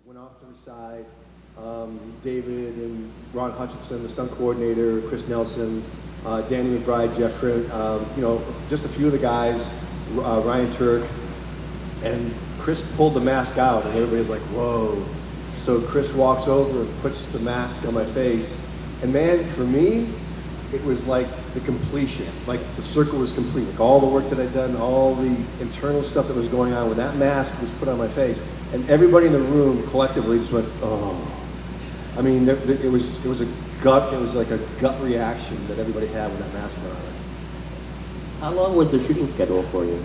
went off to the side. David and Ron Hutchinson, the stunt coordinator, Chris Nelson, Danny McBride, Jeffrey, just a few of the guys, Ryan Turk, and Chris pulled the mask out, and everybody's like, whoa. So Chris walks over and puts the mask on my face, and man, for me, it was like the completion, like the circle was complete. Like all the work that I'd done, all the internal stuff that was going on when that mask was put on my face, and everybody in the room collectively just went, oh. I mean, it was like a gut reaction that everybody had when that mask went on. How long was the shooting schedule for you?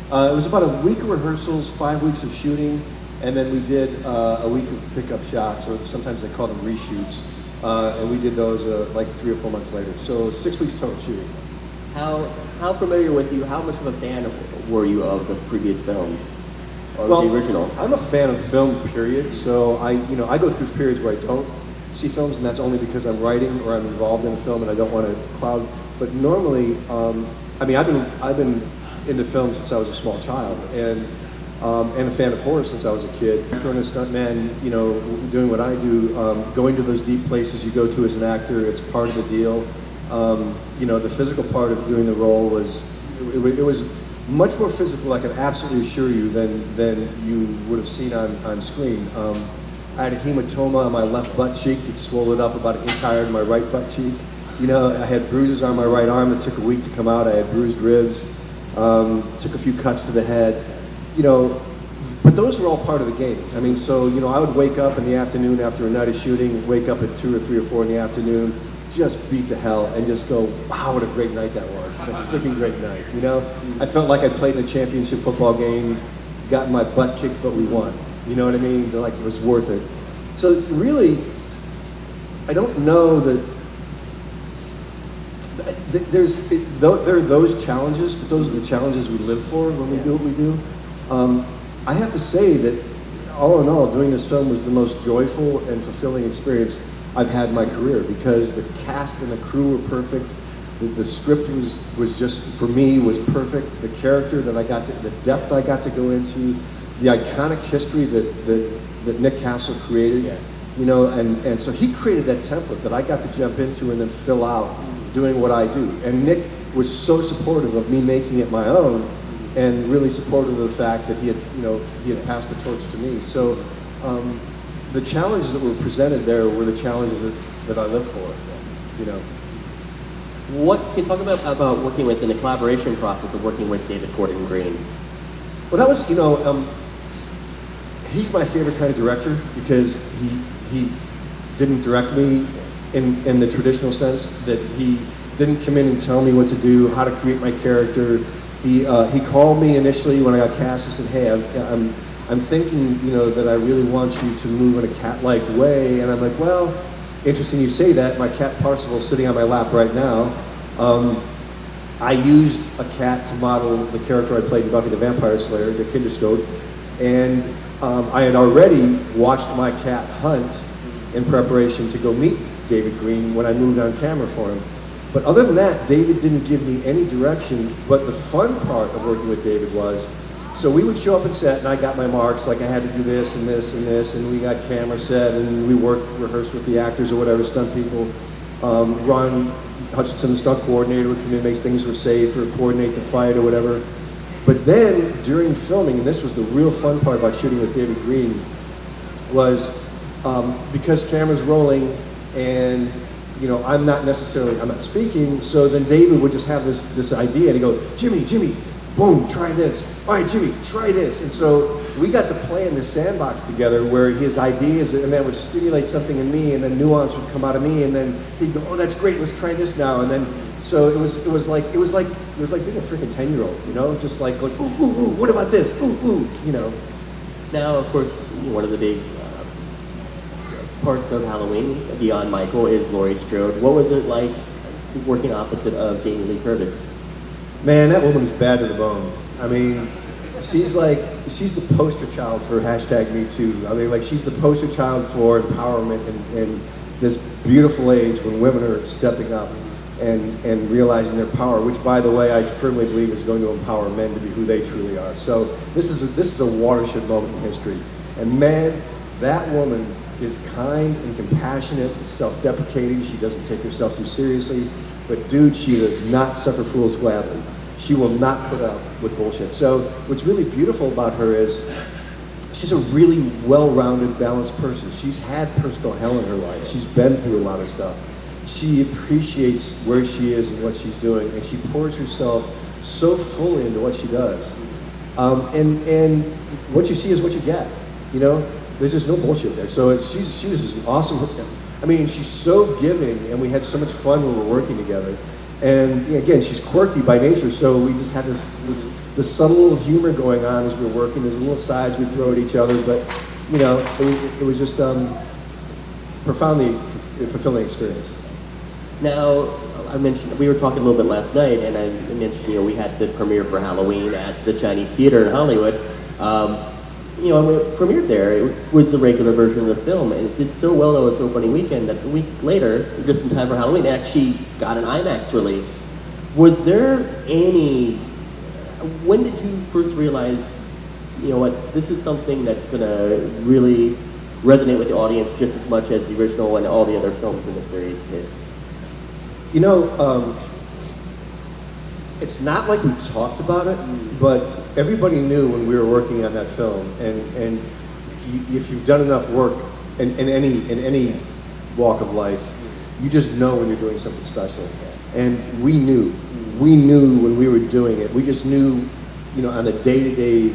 It was about a week of rehearsals, 5 weeks of shooting, and then we did a week of pickup shots, or sometimes they call them reshoots. And we did those like 3 or 4 months later. So 6 weeks total shooting. How familiar with you? How much of a fan were you of the previous films, or the original? I'm a fan of film, period. So I go through periods where I don't see films, and that's only because I'm writing or I'm involved in a film and I don't want to cloud. But normally, I've been into film since I was a small child, and a fan of horror since I was a kid. Actor and a stuntman, doing what I do, going to those deep places you go to as an actor, it's part of the deal. The physical part of doing the role was much more physical, I can absolutely assure you, than you would have seen on screen. I had a hematoma on my left butt cheek that swelled up about an inch higher than my right butt cheek. I had bruises on my right arm that took a week to come out. I had bruised ribs, took a few cuts to the head. But those were all part of the game. I mean, so, I would wake up in the afternoon after a night of shooting, wake up at 2 or 3 or 4 in the afternoon, just beat to hell, and just go, wow, what a great night that was. What a freaking great night, I felt like I played in a championship football game, got my butt kicked, but we won. You know what I mean? Like, it was worth it. So really, I don't know that there are those challenges, but those are the challenges we live for when we do what we do. I have to say that all in all, doing this film was the most joyful and fulfilling experience I've had in my career, because the cast and the crew were perfect. The script was just, for me, was perfect. The character that the depth I got to go into, the iconic history that Nick Castle created, and so he created that template that I got to jump into and then fill out doing what I do. And Nick was so supportive of me making it my own, and really supportive of the fact that he had passed the torch to me. So the challenges that were presented there were the challenges that I live for. What can you talk about working with, in the collaboration process of working with David Gordon Green? Well, that was, he's my favorite kind of director, because he didn't direct me in the traditional sense, that he didn't come in and tell me what to do, how to create my character. He called me initially when I got cast and said, hey, I'm thinking, that I really want you to move in a cat-like way. And I'm like, well, interesting you say that. My cat Parsifal's sitting on my lap right now. I used a cat to model the character I played in Buffy the Vampire Slayer, the Kinderstote, and I had already watched my cat hunt in preparation to go meet David Green when I moved on camera for him. But other than that, David didn't give me any direction. But the fun part of working with David was, so we would show up on set, and I got my marks, like I had to do this and this and this, and we got camera set, and we rehearsed with the actors or whatever, stunt people. Ron Hutchinson, the stunt coordinator, would come in, make things were safe, or coordinate the fight or whatever. But then during filming, and this was the real fun part about shooting with David Green, was because camera's rolling and I'm not speaking, so then David would just have this idea, and he'd go, Jimmy, boom, try this. All right, Jimmy, try this. And so we got to play in this sandbox together, where his ideas, and that would stimulate something in me, and then nuance would come out of me, and then he'd go, oh, that's great, let's try this now. And then, so it was like being a freaking 10-year-old, just like, ooh, what about this? Ooh. Now, of course, one of the big parts of Halloween, beyond Michael, is Laurie Strode. What was it like working opposite of Jamie Lee Curtis? Man, that woman is bad to the bone. I mean, she's the poster child for #MeToo. I mean, she's the poster child for empowerment in this beautiful age when women are stepping up and realizing their power, which, by the way, I firmly believe is going to empower men to be who they truly are. So this is a watershed moment in history. And man, That woman is kind and compassionate, self-deprecating. She doesn't take herself too seriously. But dude, she does not suffer fools gladly. She will not put up with bullshit. So what's really beautiful about her is she's a really well-rounded, balanced person. She's had personal hell in her life. She's been through a lot of stuff. She appreciates where she is and what she's doing, and she pours herself so fully into what she does. And what you see is what you get. You know, there's just no bullshit there. So she was just an awesome. I mean, she's so giving, and we had so much fun when we were working together. And again, she's quirky by nature, so we just had this subtle little humor going on as we were working. There's little sides we throw at each other, but you know, it was just profoundly fulfilling experience. Now, I mentioned, we were talking a little bit last night, and I mentioned, you know, we had the premiere for Halloween at the Chinese Theater in Hollywood. You know, when it premiered there, it was the regular version of the film, and it did so well on its opening weekend that a week later, just in time for Halloween, it actually got an IMAX release. Was there any, when did you first realize, you know what, this is something that's gonna really resonate with the audience just as much as the original and all the other films in the series did? You know, it's not like we talked about it, but everybody knew when we were working on that film, and if you've done enough work in any walk of life, you just know when you're doing something special. And we knew when we were doing it. We just knew, you know, on a day-to-day,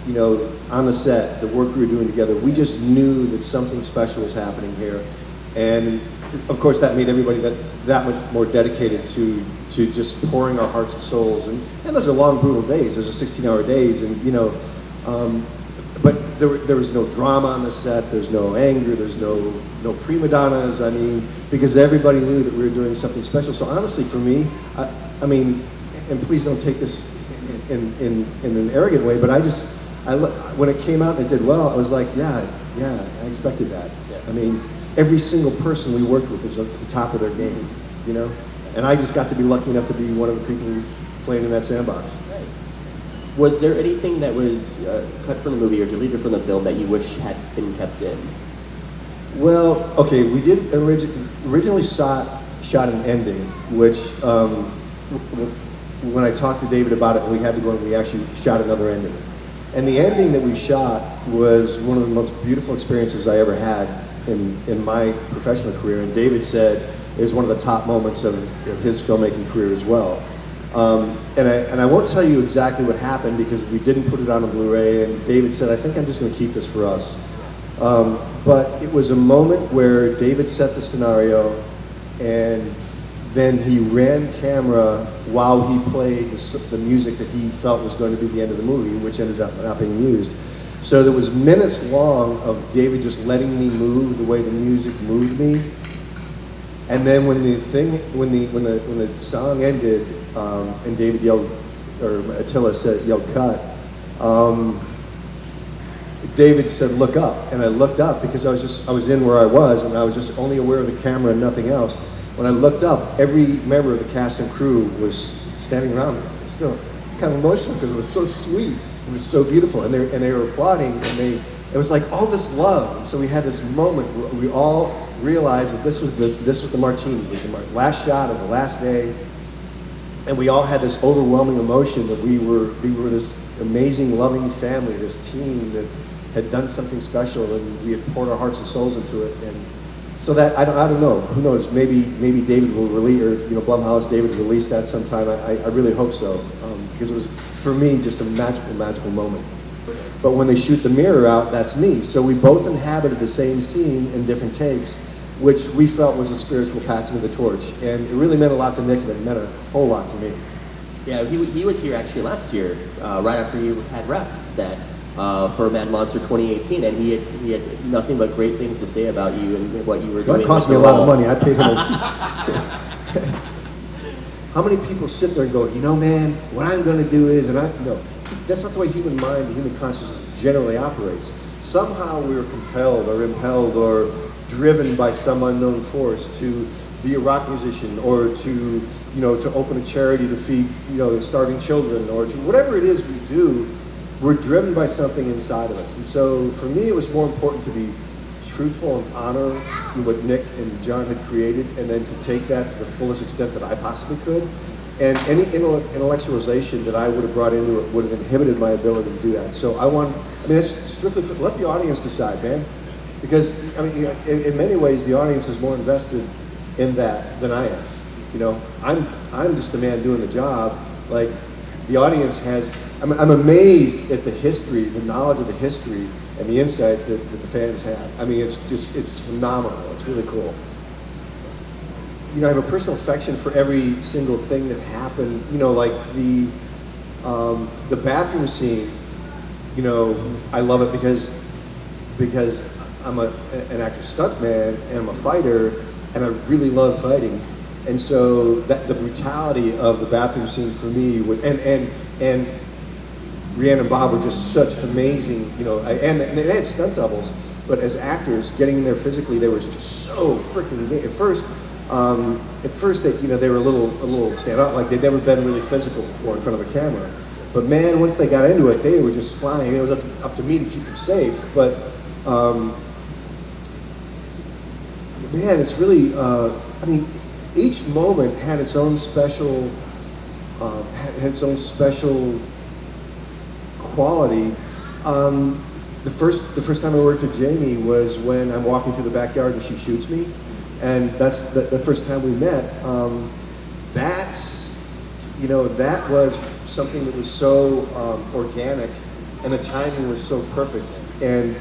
you know, on the set, the work we were doing together, we just knew that something special was happening here. And of course, that made everybody that much more dedicated to just pouring our hearts and souls. And those are long, brutal days. Those are 16-hour days, and you know, but there was no drama on the set. There's no anger. There's no prima donnas. I mean, because everybody knew that we were doing something special. So honestly, for me, I mean, and please don't take this in an arrogant way, but when it came out and it did well, I was like, yeah, I expected that. Yeah. I mean, every single person we worked with was at the top of their game, you know? And I just got to be lucky enough to be one of the people playing in that sandbox. Nice. Was there anything that was cut from the movie or deleted from the film that you wish had been kept in? Well, okay, we did originally shot an ending, which when I talked to David about it, we had to go and we actually shot another ending. And the ending that we shot was one of the most beautiful experiences I ever had in my professional career, and David said it was one of the top moments of his filmmaking career as well. And I won't tell you exactly what happened because we didn't put it on a Blu-ray, and David said, I think I'm just going to keep this for us. But it was a moment where David set the scenario, and then he ran camera while he played the music that he felt was going to be the end of the movie, which ended up not being used. So there was minutes long of David just letting me move the way the music moved me, and then when the song ended, and David yelled, or Attila yelled cut, David said look up, and I looked up because I was in where I was, and I was just only aware of the camera and nothing else. When I looked up, every member of the cast and crew was standing around me. It's still kind of emotional because it was so sweet. It was so beautiful, and they were applauding, and it was like all this love. And so we had this moment where we all realized that this was the martini. It was the last shot of the last day, and we all had this overwhelming emotion that we were this amazing, loving family, this team that had done something special, and we had poured our hearts and souls into it. And so that I don't know. Who knows? Maybe David will release, or you know, Blumhouse, David will release that sometime. I really hope so, because it was for me just a magical moment. But when they shoot the mirror out, that's me. So we both inhabited the same scene in different takes, which we felt was a spiritual passing of the torch, and it really meant a lot to Nick, and it meant a whole lot to me. Yeah, he was here actually last year, right after you had wrapped that. For Mad Monster 2018, and he had nothing but great things to say about you and what you were doing. Well, it cost me a lot of money. I paid him. How many people sit there and go, you know, man, what I'm going to do is, and that's not the way human mind, the human consciousness generally operates. Somehow we are compelled or impelled or driven by some unknown force to be a rock musician, or to open a charity to feed starving children, or to whatever it is we do. we're driven by something inside of us. And so for me, it was more important to be truthful and honor what Nick and John had created, and then to take that to the fullest extent that I possibly could. And any intellectualization that I would have brought into it would have inhibited my ability to do that. So I mean, it's strictly, let the audience decide, man. Because, I mean, you know, in many ways, the audience is more invested in that than I am. You know, I'm just the man doing the job. Like, the audience has, I'm amazed at the history, the knowledge of the history, and the insight that the fans have. I mean, it's phenomenal. It's really cool. You know, I have a personal affection for every single thing that happened. You know, like the bathroom scene. You know, I love it because I'm an actor stuntman and I'm a fighter, and I really love fighting. And so that the brutality of the bathroom scene for me, and Rhiannon and Bob were just such amazing, you know, and they had stunt doubles, but as actors, getting in there physically, they were just so freaking amazing. At first, they were a little stand out, like they'd never been really physical before in front of a camera. But man, once they got into it, they were just flying. It was up to me to keep them safe. But man, it's really, I mean, each moment had its own special, quality. The first time I worked with Jamie was when I'm walking through the backyard and she shoots me, and that's the first time we met. That was something that was so organic, and the timing was so perfect, and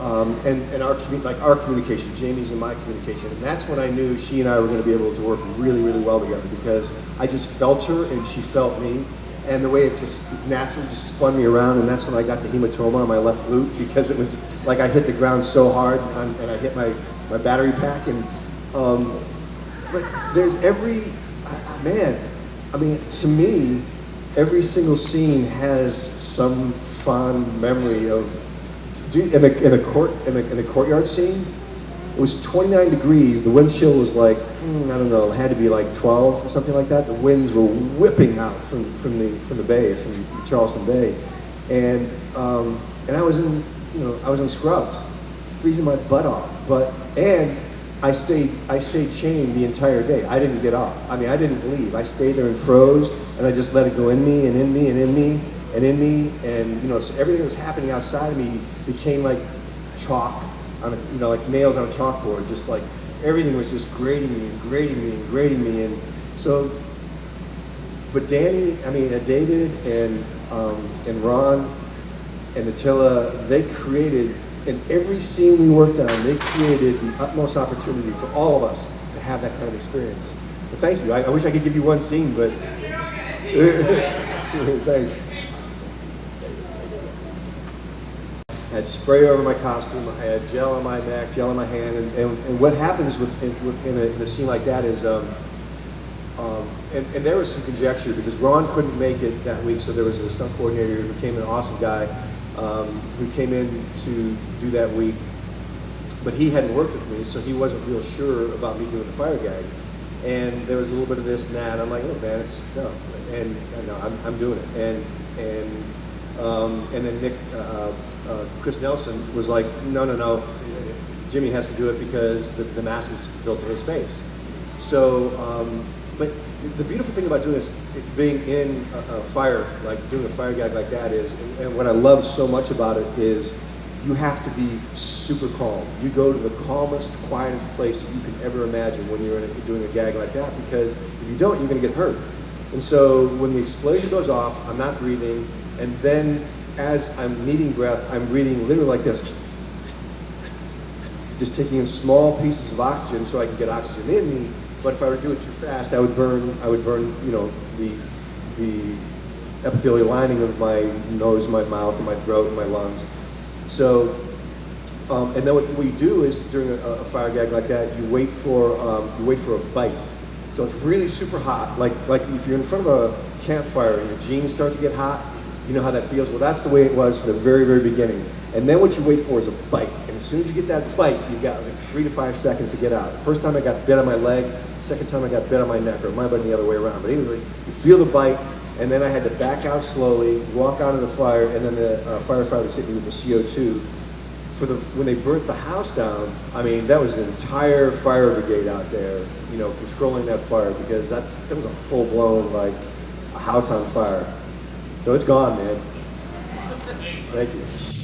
our communication, Jamie's and my communication, and that's when I knew she and I were going to be able to work really, really well together, because I just felt her and she felt me, and the way it just naturally just spun me around, and that's when I got the hematoma on my left glute, because it was like I hit the ground so hard and I hit my battery pack, and but there's to me, every single scene has some fond memory of. In the courtyard scene, it was 29 degrees. The wind chill was like, I don't know, it had to be like 12 or something like that. The winds were whipping out from the bay, from Charleston Bay, and I was in scrubs, freezing my butt off. And I stayed chained the entire day. I didn't get off. I mean, I didn't leave. I stayed there and froze, and I just let it go in me and in me and in me. And you know, so everything that was happening outside of me became like chalk on like nails on a chalkboard. Just like everything was just grating me and grating me and grating me. And so, but David and Ron and Attila, they created, in every scene we worked on, they created the utmost opportunity for all of us to have that kind of experience. But thank you. I wish I could give you one scene, but thanks. I had spray over my costume, I had gel on my neck, gel on my hand, and what happens in a scene like that is, and there was some conjecture, because Ron couldn't make it that week, so there was a stunt coordinator who came in, an awesome guy, who came in to do that week, but he hadn't worked with me, so he wasn't real sure about me doing the fire gag, and there was a little bit of this and that. I'm like, look, man, I'm doing it, and then Nick, Chris Nelson was like, no, Jimmy has to do it because the mask is built in his face. So, but the beautiful thing about doing this, being in a fire, like doing a fire gag like that is, and what I love so much about it is, you have to be super calm. You go to the calmest, quietest place you can ever imagine when you're doing a gag like that, because if you don't, you're gonna get hurt. And so when the explosion goes off, I'm not breathing, and then as I'm needing breath, I'm breathing literally like this, just taking in small pieces of oxygen so I can get oxygen in me. But if I were to do it too fast, I would burn, the epithelial lining of my nose, my mouth, and my throat, and my lungs. So, and then what we do is, during a fire gag like that, you wait for a bite. So it's really super hot, like if you're in front of a campfire and your jeans start to get hot, you know how that feels? Well, that's the way it was for the very, very beginning. And then what you wait for is a bite. And as soon as you get that bite, you've got like 3 to 5 seconds to get out. The first time I got bit on my leg, second time I got bit on my neck, or it might have been the other way around. But anyway, you feel the bite, and then I had to back out slowly, walk out of the fire, and then the firefighters hit me with the CO2. When they burnt the house down, I mean, that was an entire fire brigade out there, you know, controlling that fire, because that was a full-blown, like, a house on fire. So it's gone, man. Thank you.